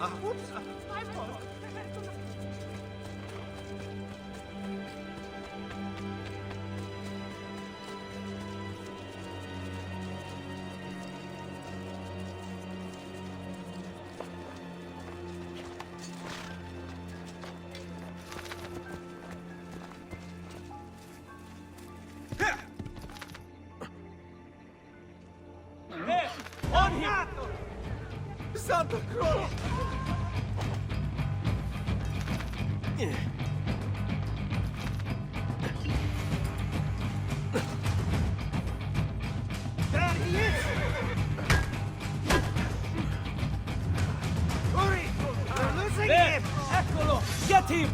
Whoops. My fault. On him! Santa Croce! There he is! Hurry! We're losing There! him! Eccolo! Get him!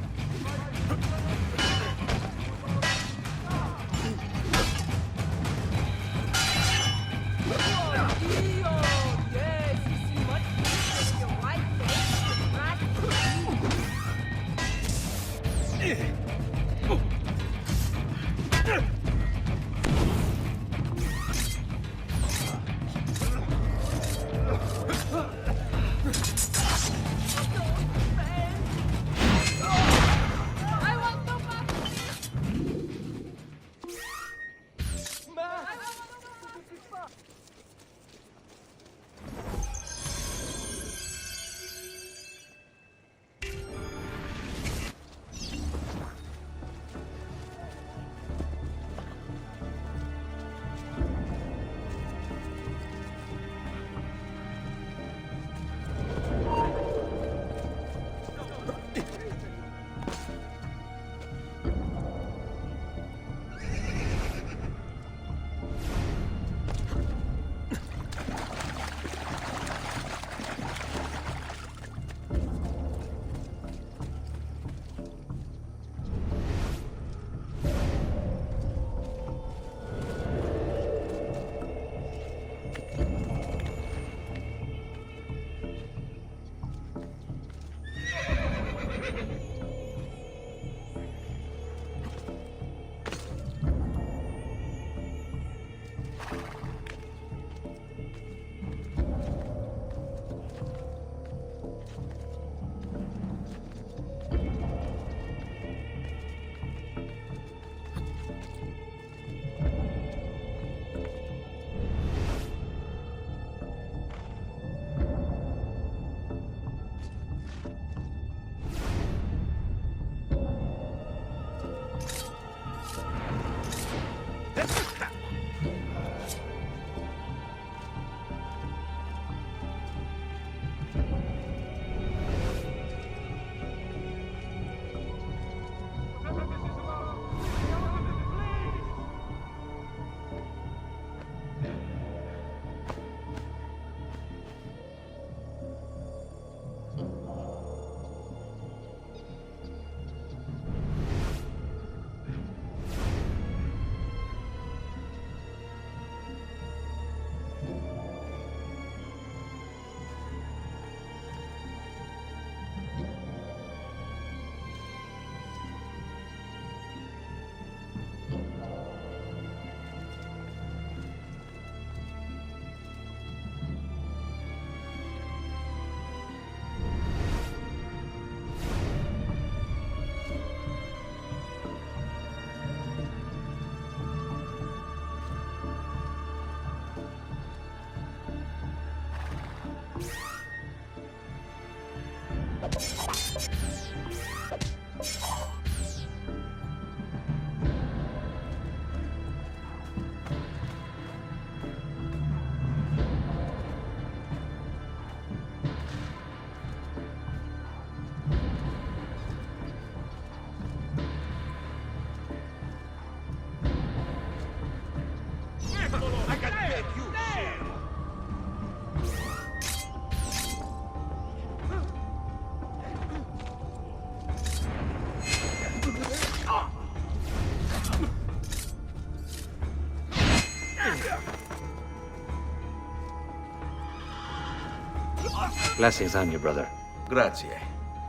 Blessings on you, brother. Grazie.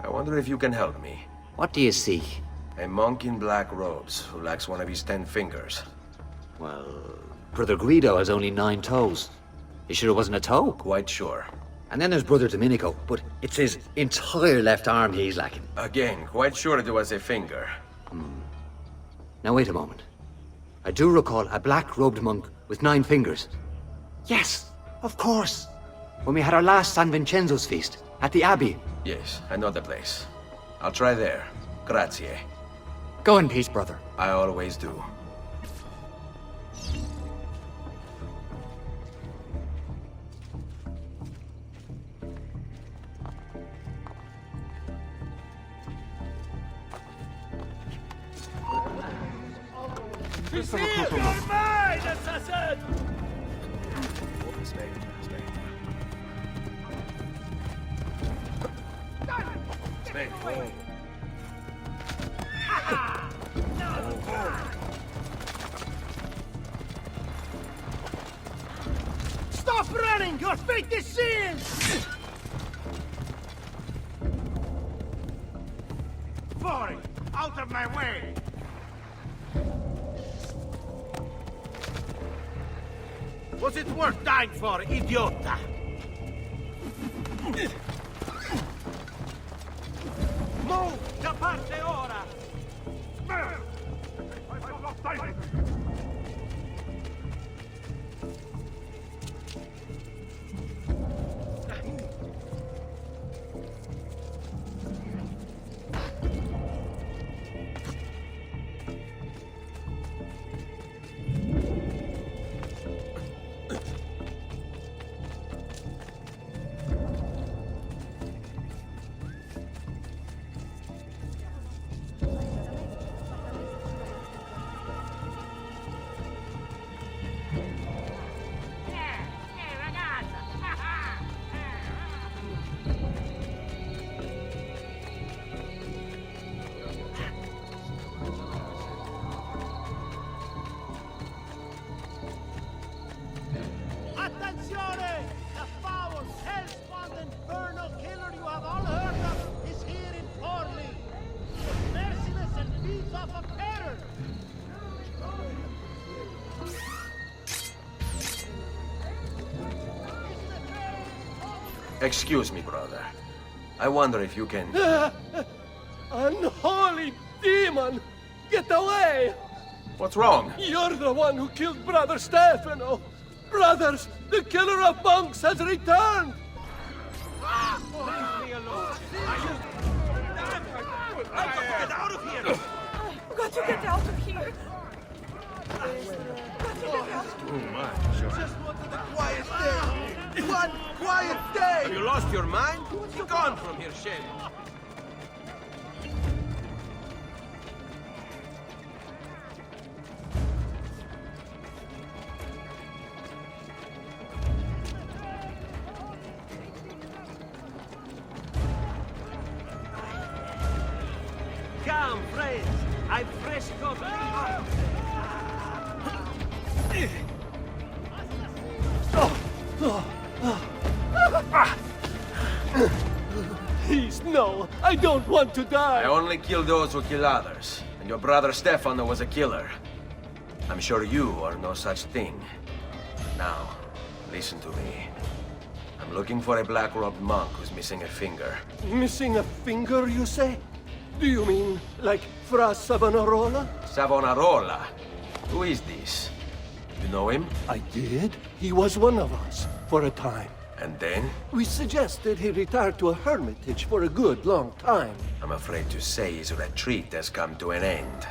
I wonder if you can help me. What do you seek? A monk in black robes who lacks one of his 10 fingers. Well, Brother Guido has only 9 toes. You sure it wasn't a toe? Quite sure. And then there's Brother Domenico, but it's his entire left arm he's lacking. Again, quite sure it was a finger. Now wait a moment. I do recall a black-robed monk with 9 fingers. Yes, of course. When we had our last San Vincenzo's feast, at the Abbey. Yes, I know the place. I'll try there. Grazie. Go in peace, brother. I always do. Receive your mind, assassin! Stop running! Your fate is sealed! Fuori! Out of my way! Was it worth dying for, idiota? Move! Da parte ora! Attenzione! The foul, hell-spawned, infernal killer you have all heard of is here in Forley! Merciless and feeds off of terror! Excuse me, brother. I wonder if you can... Unholy demon! Get away! What's wrong? You're the one who killed Brother Stefano! Brothers, the killer of monks has returned! Leave me alone! I've got to get out of here! Got to get out of here! Just wanted a quiet day! One quiet day! Have you lost your mind? Be gone from here, Shelly! Come, friends! I've fresh coffee! Please, no! I don't want to die! I only kill those who kill others. And your brother Stefano was a killer. I'm sure you are no such thing. Now, listen to me. I'm looking for a black-robed monk who's missing a finger. Missing a finger, you say? Do you mean like Fra Savonarola? Savonarola? Who is this? You know him? I did. He was one of us, for a time. And then? We suggested he retire to a hermitage for a good long time. I'm afraid to say his retreat has come to an end.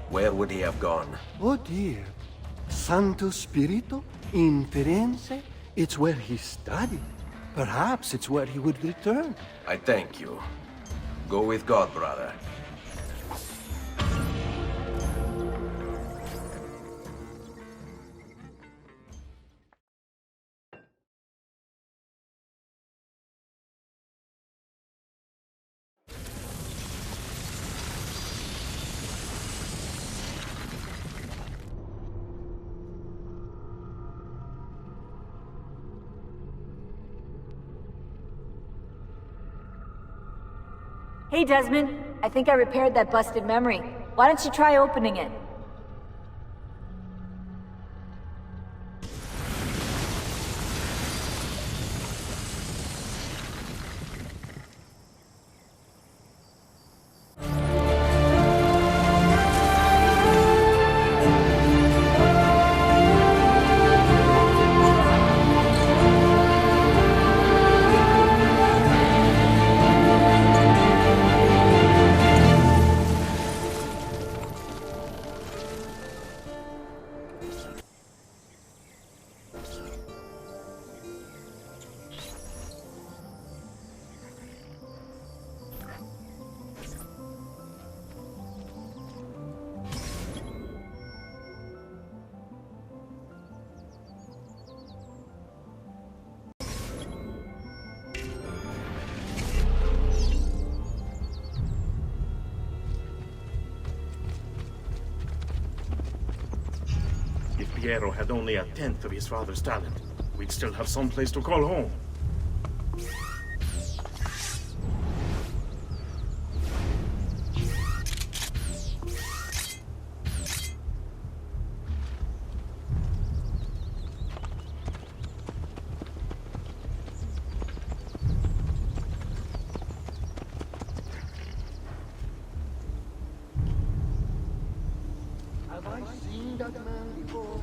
Where would he have gone? Oh dear. Santo Spirito? In Firenze? It's where he studied. Perhaps it's where he would return. I thank you. Go with God, brother. Hey, Desmond. I think I repaired that busted memory. Why don't you try opening it? Piero had only a tenth of his father's talent, we'd still have some place to call home. Have I seen that man before?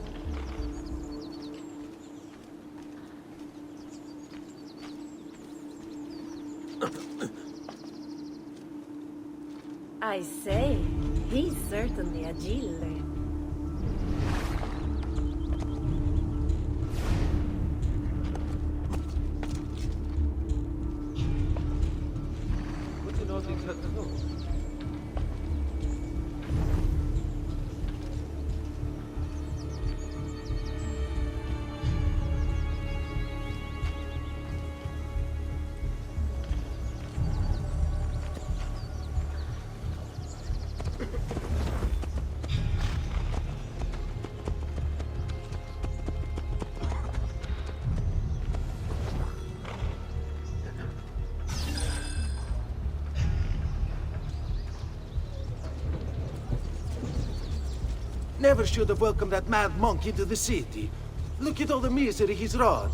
I say, he's certainly agile. Never should have welcomed that mad monk into the city. Look at all the misery he's wrought.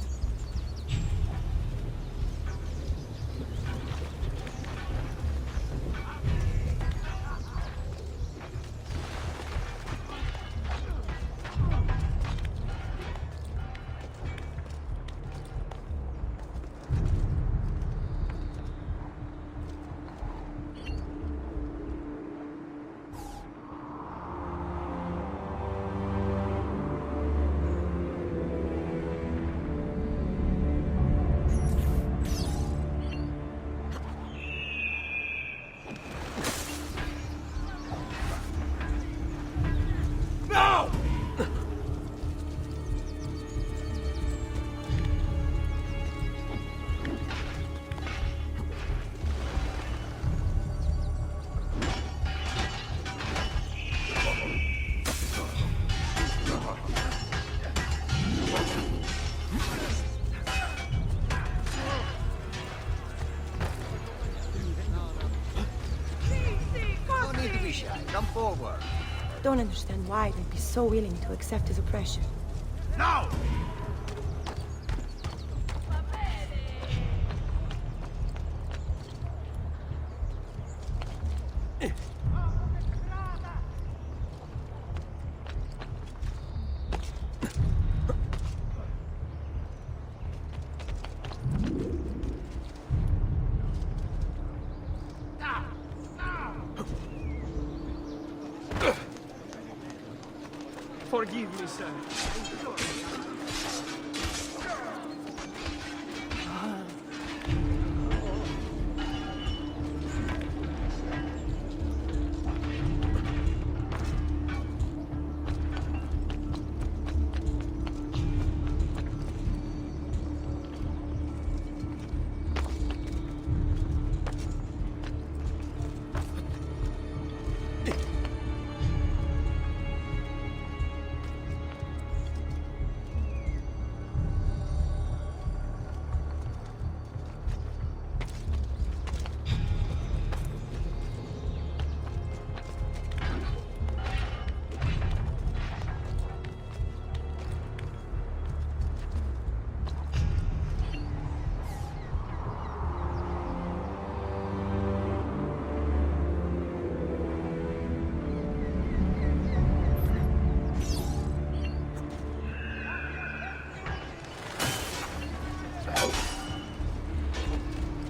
Come forward. Don't understand why they'd be so willing to accept his oppression. Now! Forgive me, sir.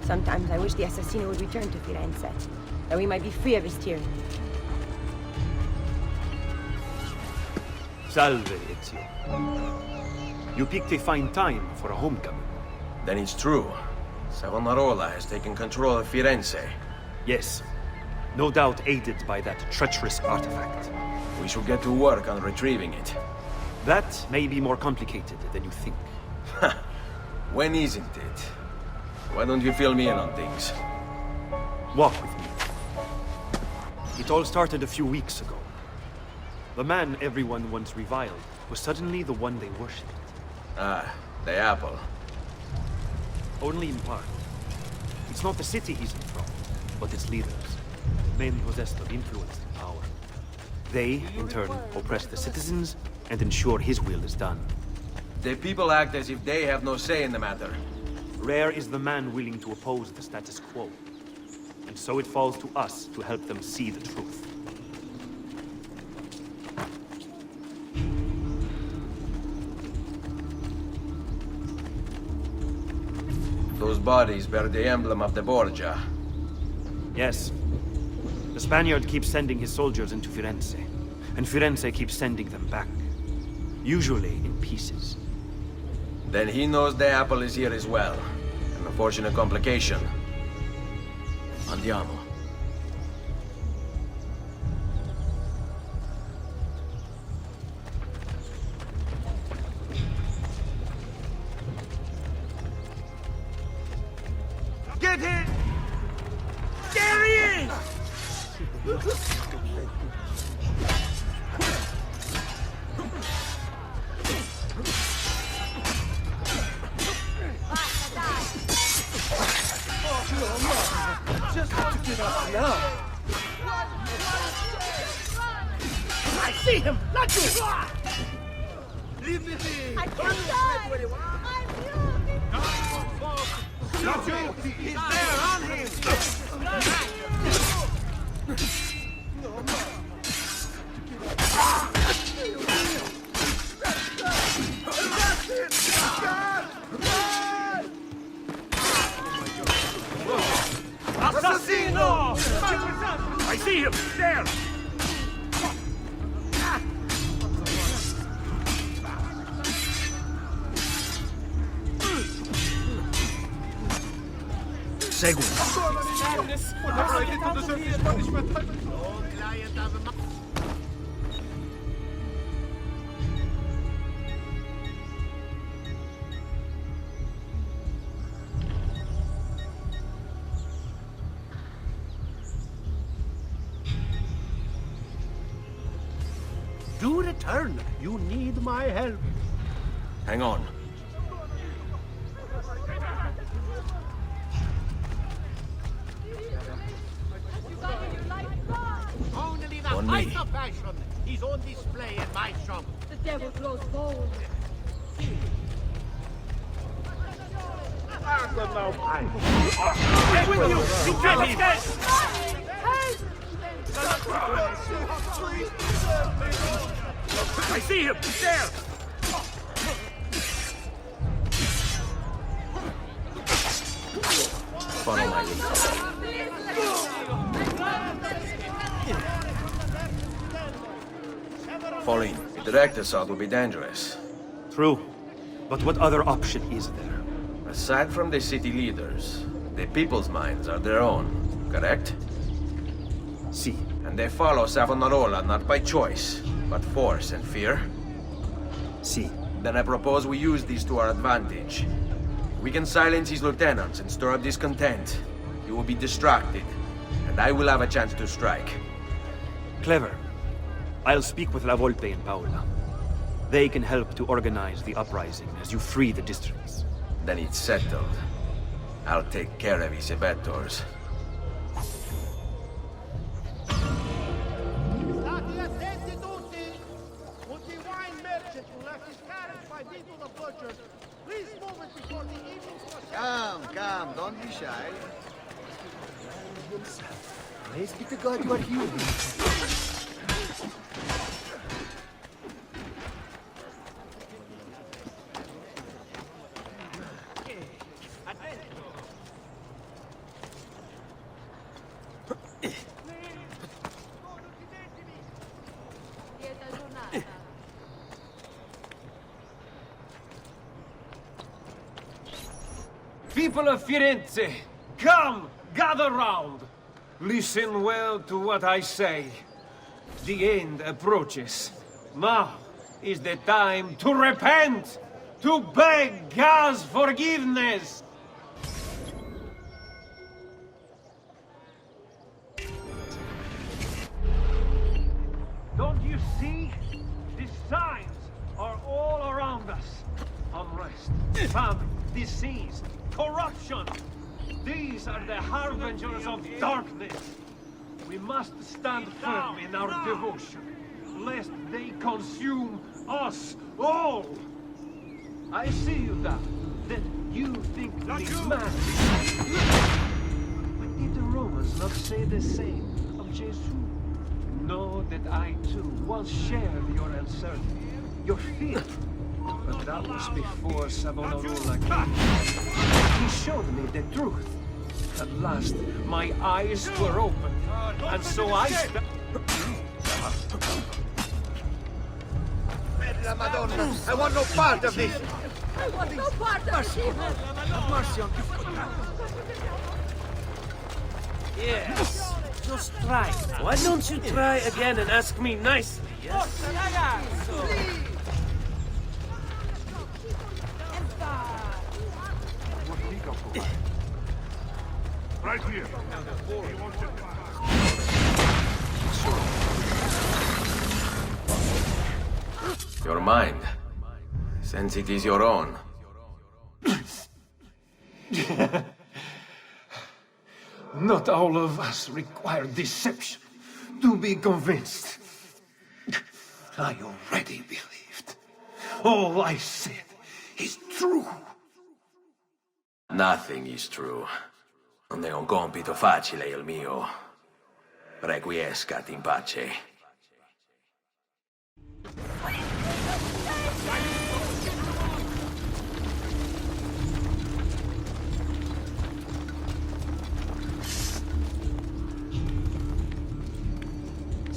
Sometimes I wish the Assassino would return to Firenze, that we might be free of his tyranny. Salve, Ezio. You picked a fine time for a homecoming. Then it's true. Savonarola has taken control of Firenze. Yes. No doubt aided by that treacherous artifact. We should get to work on retrieving it. That may be more complicated than you think. When isn't it? Why don't you fill me in on things? Walk with me. It all started a few weeks ago. The man everyone once reviled was suddenly the one they worshipped. Ah, the apple. Only in part. It's not the city he's enthralled, but its leaders. Men possessed of influence and power. They, in turn, oppress the citizens and ensure his will is done. The people act as if they have no say in the matter. Rare is the man willing to oppose the status quo. And so it falls to us to help them see the truth. Those bodies bear the emblem of the Borgia. Yes. The Spaniard keeps sending his soldiers into Firenze, and Firenze keeps sending them back. Usually in pieces. Then he knows the apple is here as well. An unfortunate complication. Andiamo. Get hit! There he is! Just have to get up now. I see him! Not you! Leave me be! I can't die! Not you! He's there on him! Assassino! I see him! There! Segui. Do return. You need my help. Hang on. Only the On height me. of fashion is on display in my shop. The devil grows bold. Get with you! You can't escape! I see him! There! Follow my lead. Pauline, a direct assault will be dangerous. True. But what other option is there? Aside from the city leaders, the people's minds are their own, correct? See. And they follow Savonarola not by choice, but force and fear? See. Then I propose we use these to our advantage. We can silence his lieutenants and stir up discontent. He will be distracted, and I will have a chance to strike. Clever. I'll speak with La Volpe and Paola. They can help to organize the uprising as you free the districts. Then it's settled. I'll take care of his abettors. Stati attenti tutti! Would the wine merchant who left his carriage by Vito the Butcher, please move it before the evening's procession. Come, don't be shy. Praise be to God you are here. People of Firenze, come, gather round. Listen well to what I say. The end approaches. Now is the time to repent, to beg God's forgiveness. Don't you see? The signs are famine, disease, corruption. These are the harbingers of darkness. We must stand firm in our devotion, lest they consume us all. I see you now. Then you think me mad. But did the Romans not say the same of Jesus? Know that I too once shared your uncertainty, your fear. But that was before Savonarola came. He showed me the truth. At last, my eyes were opened, and so I La Madonna! I want no part of this! I want no part of it! Have mercy on this good man. Yes, just try. Why don't you try again and ask me nicely, yes? Right here. Your mind. Since it is your own. Not all of us require deception to be convinced. I already believed. All I said is true. Nothing is true. Non è un compito facile il mio. Requiescat in pace.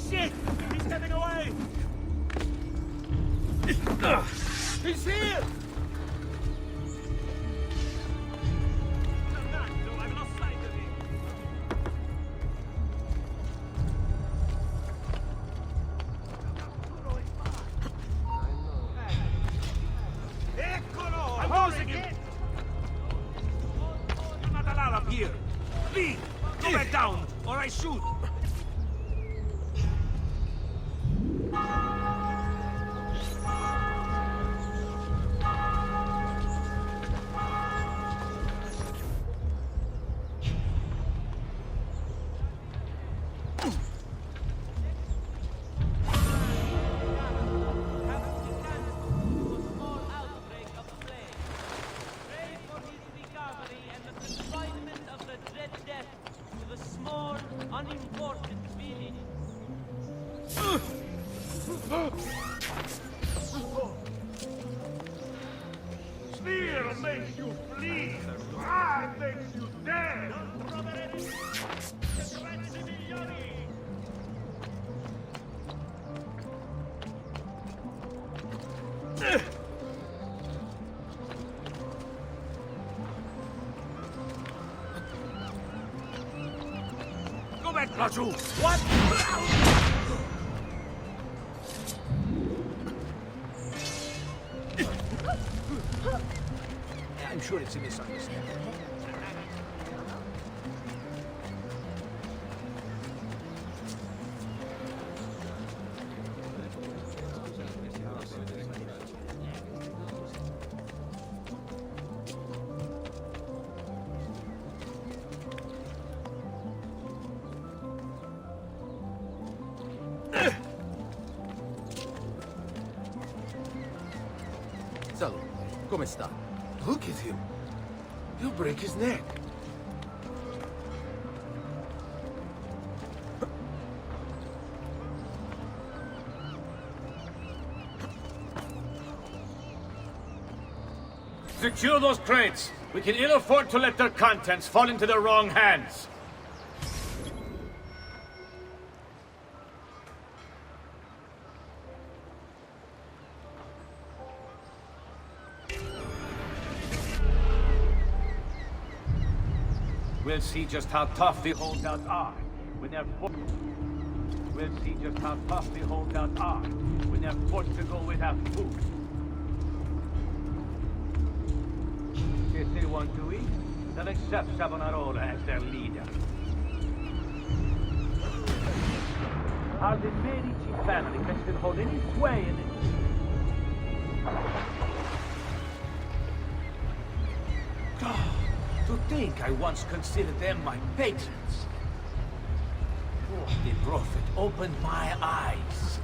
Shit! He's getting away! He's here! I've lost sight of him. Eccolo! I'm losing him! You're not allowed up here! Leave! Go back down, or I shoot! Fear makes you flee. Pride makes you dead. Go back, Raju. What? I'm sure it's a misunderstanding. Salute. Come sta? Look at him. He'll break his neck. Secure those crates. We can ill afford to let their contents fall into the wrong hands. We'll see just how tough the holdouts are when they're forced. We'll see just how tough the holdouts are when they're forced to go without food. If they want to eat, they'll accept Savonarola as their leader. How the Medici family can still hold any sway in it? To think I once considered them my patrons. The Prophet opened my eyes.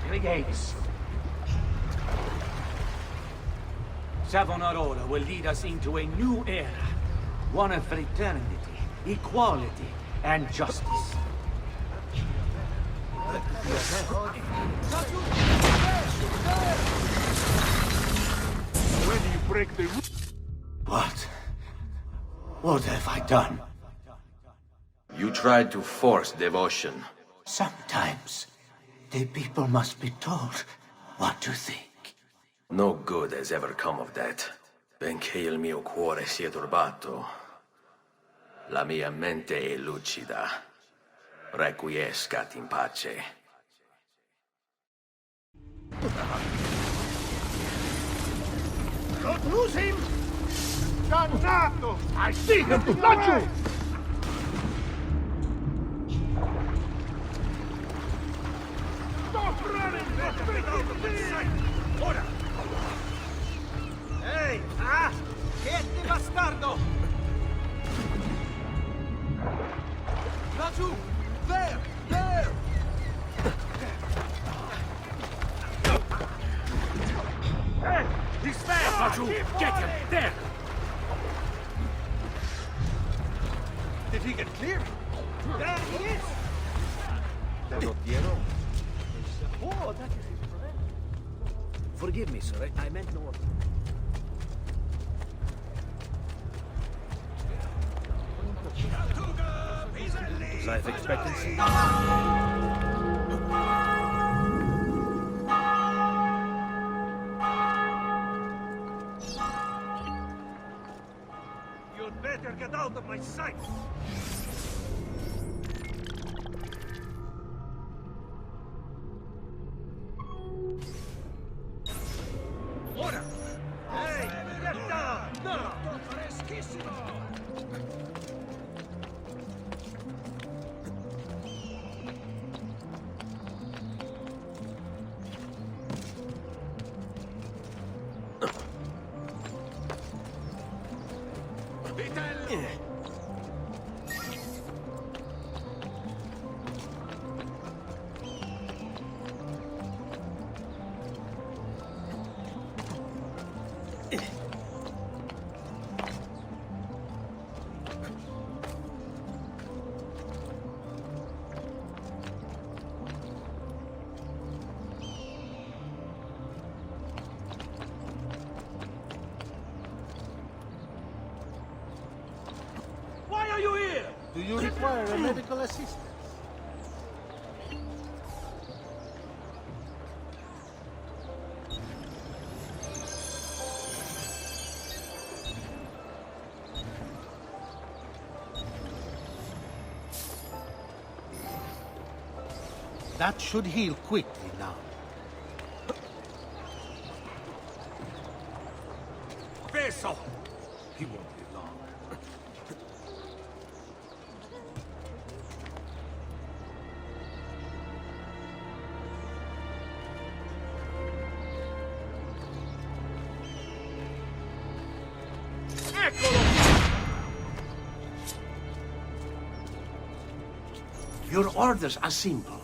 Renegades. Savonarola will lead us into a new era. One of fraternity, equality, and justice. When you break the rule... What have I done? You tried to force devotion. Sometimes, the people must be told what to think. No good has ever come of that. Benché il mio cuore sia turbato, la mia mente è lucida. Requiescat in pace. Don't lose him! Dannato! I see him! Laggiù! Stop running! Let's break it sight! Ora! Ehi! Ah! Che bastardo! Laggiù! There! There! Hey! He's there! Laggiù! Get him! There! Did he get clear? There he is! Condottiero? Oh, that is his friend. Forgive me, sir. I meant no... Life expectancy? You'd better get out of my sight! Ora! Hey, get down! No! Freschissimo! Why are you here? Do you require a medical assistance? That should heal quickly now. Peso! He won't be long. Your orders are simple.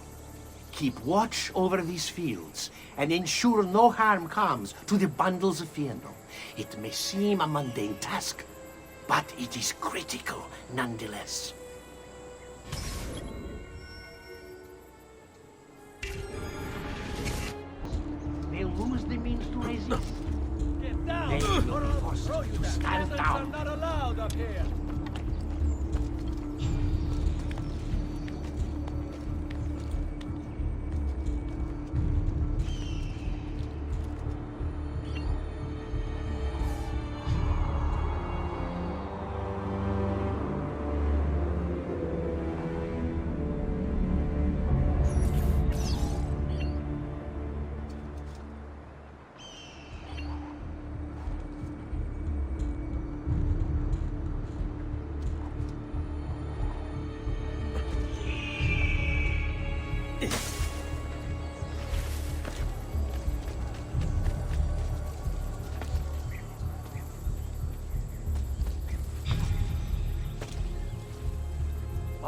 Keep watch over these fields, and ensure no harm comes to the bundles of Fieno. It may seem a mundane task, but it is critical nonetheless. They'll lose the means to resist. Get down! They will Or be I'll forced throw you to the stand peasants down. are not allowed up here!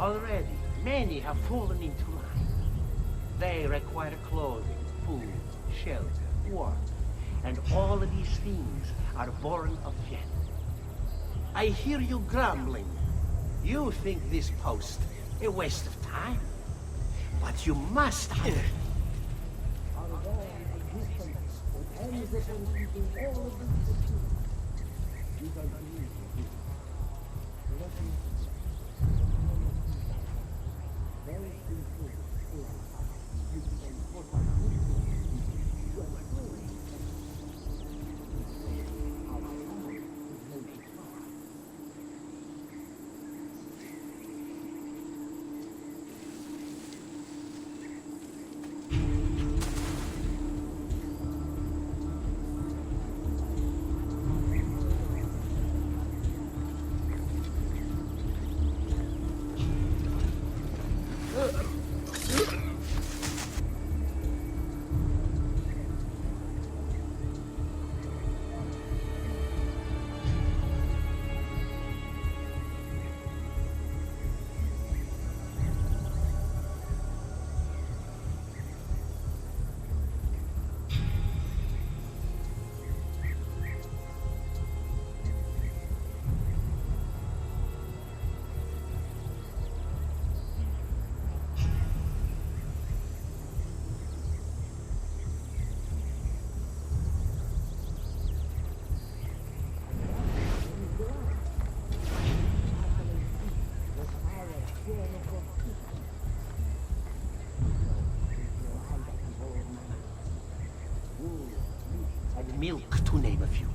Already, many have fallen into line. They require clothing, food, shelter, warmth, and all of these things are born of Fiasco. I hear you grumbling. You think this post a waste of time? But you must have it. Milk, to name a few.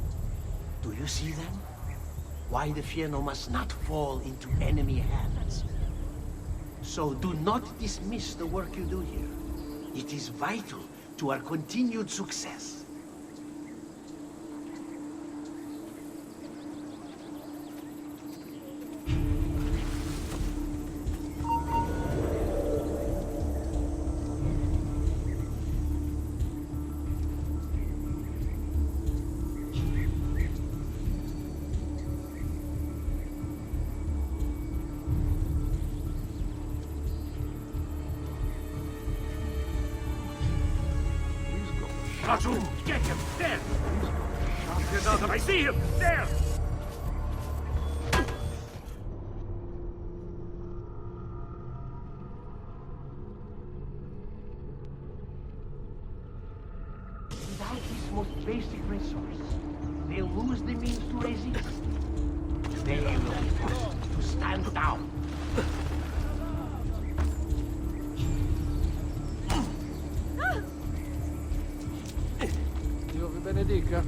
Do you see them? Why the Fiasco must not fall into enemy hands. So do not dismiss the work you do here. It is vital to our continued success. Get him! There! Get out of I see him! There! Without this most basic resource, they'll lose the means to resist. They will be forced to stand down. Benedica.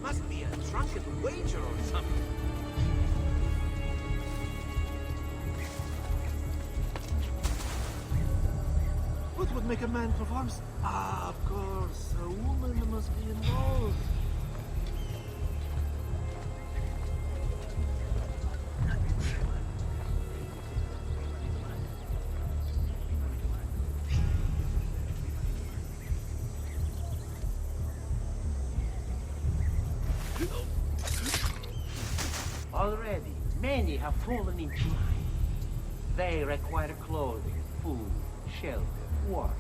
Must be a drunken wager or something. What would make a man perform? Ah, of course. A woman must be involved. Already, many have fallen into line. They require clothing, food, shelter, warmth,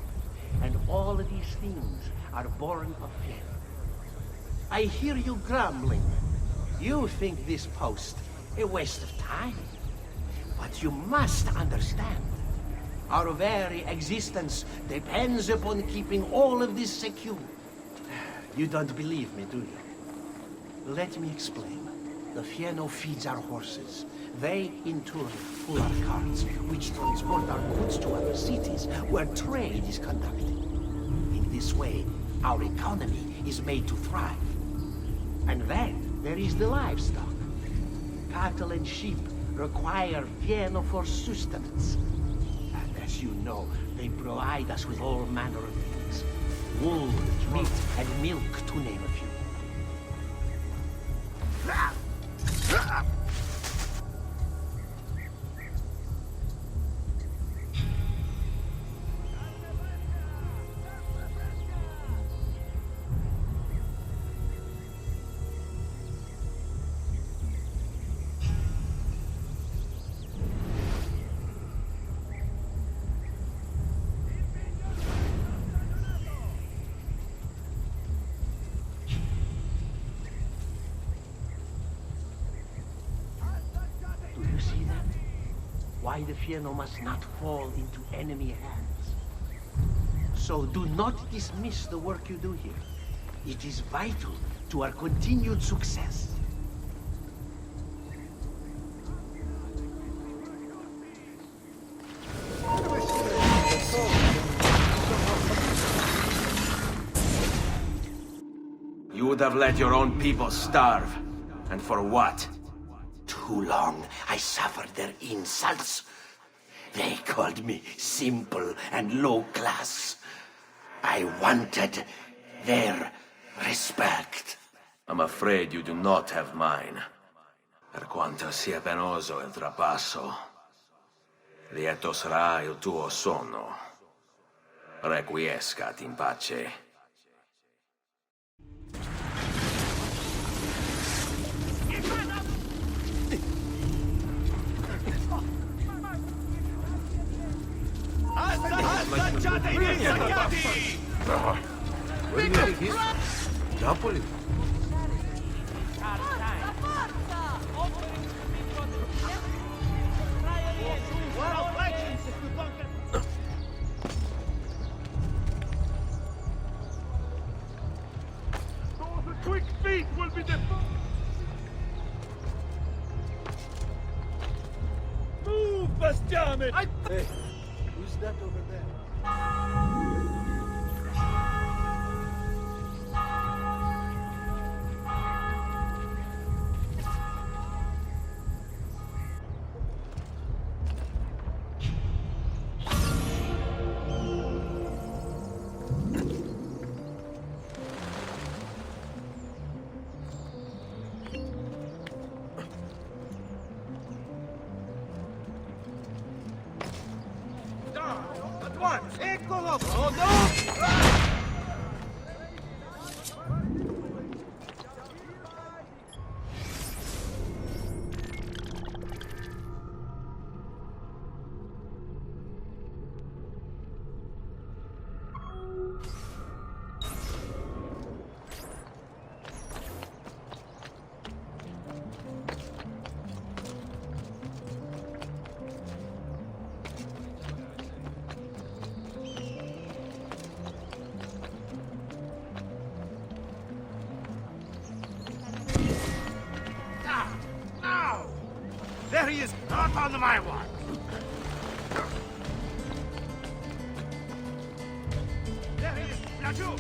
and all of these things are born of Fiasco. I hear you grumbling. You think this post a waste of time. But you must understand. Our very existence depends upon keeping all of this secure. You don't believe me, do you? Let me explain. The Fiasco feeds our horses. They, in turn, pull our carts, which transport our goods to other cities, where trade is conducted. In this way, our economy is made to thrive. And then, there is the livestock. Cattle and sheep require Fiasco for sustenance. And as you know, they provide us with all manner of things. Wool, meat, and milk, to name a few. why the Fieno must not fall into enemy hands. So do not dismiss the work you do here. It is vital to our continued success. You would have let your own people starve. And for what? Too long I suffered their insults. They called me simple and low class. I wanted their respect. I'm afraid you do not have mine. Per quanto sia penoso il trapasso, lieto sarà il tuo sonno. Requiescat in pace. Napoli. Quick feet will be the... Move, Bastiame! Hey, who's that over there? Eccolo! Oh no! There he is, not on my watch. There he is, Laju.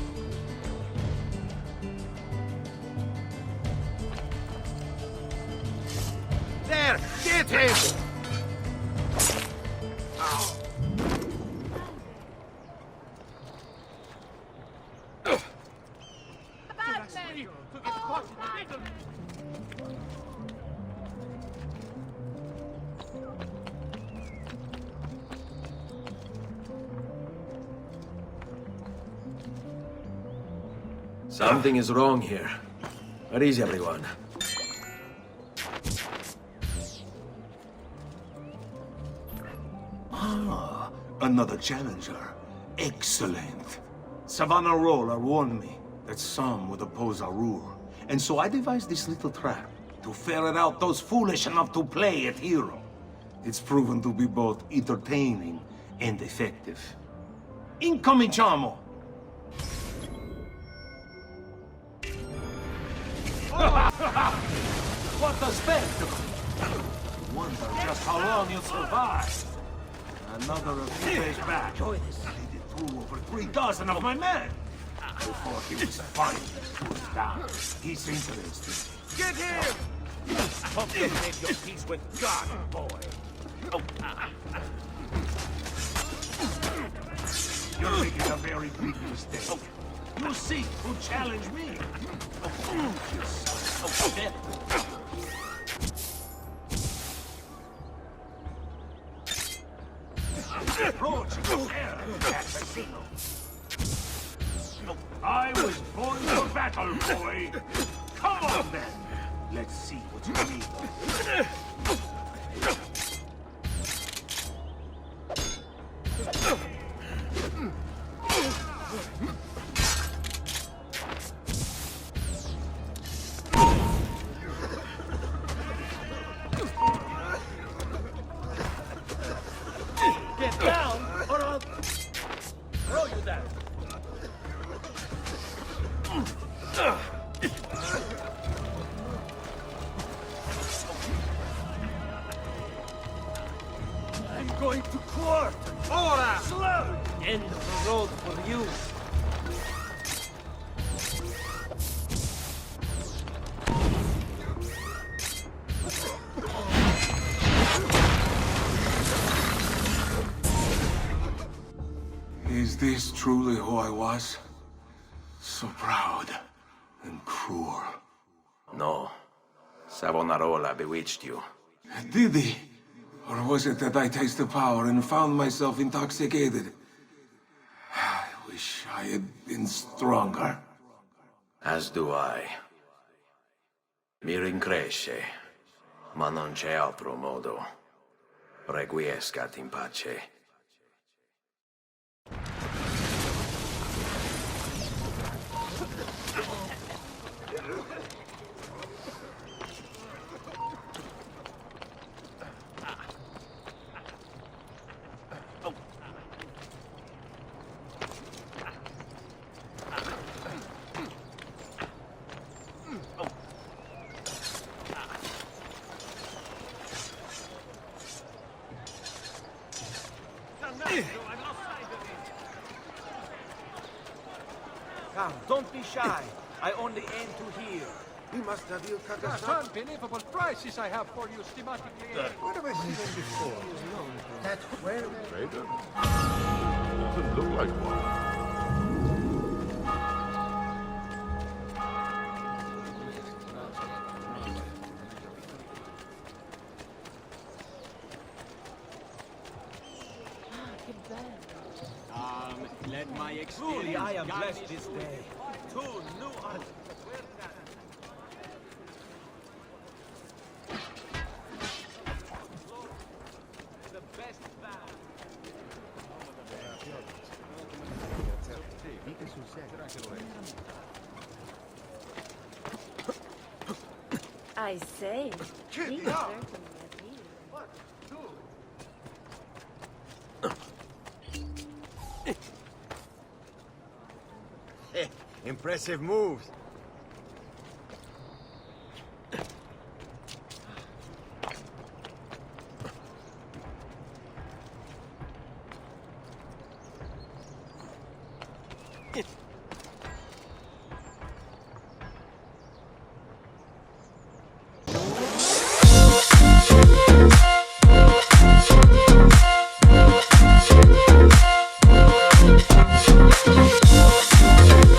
There, get him. Something is wrong here. Where is everyone? Ah, another challenger. Excellent. Savonarola warned me that some would oppose our rule. And so I devised this little trap to ferret out those foolish enough to play at hero. It's proven to be both entertaining and effective. Incominciamo! What a spectacle! Wonder just how long you'll survive. Another of few days back. I needed through over 3 dozen of my men. Before he was finally stood down. He's interested. Get him! Hope you make your peace with God, boy. You're making a very big mistake. You see who challenged me. Approach the air, assassino. I was born for battle, boy. Come on, then. Let's see what you need. I'm going to court! Ora! Slow! End of the road for you. Is this truly who I was? So proud and cruel. No. Savonarola bewitched you. Did he? Or was it that I tasted power and found myself intoxicated? I wish I had been stronger. As do I. Mi rincresce, ma non c'è altro modo. Requiescat in pace. Come, don't be shy. I only aim to heal. He must have you cut us Gosh, unbelievable prices I have for you schematically. Where have I seen him before? That where? Vader? Doesn't look like one. Let my experience. Truly, I am blessed this day. Two new arts. The best band. I say, he certainly has healed. Impressive moves.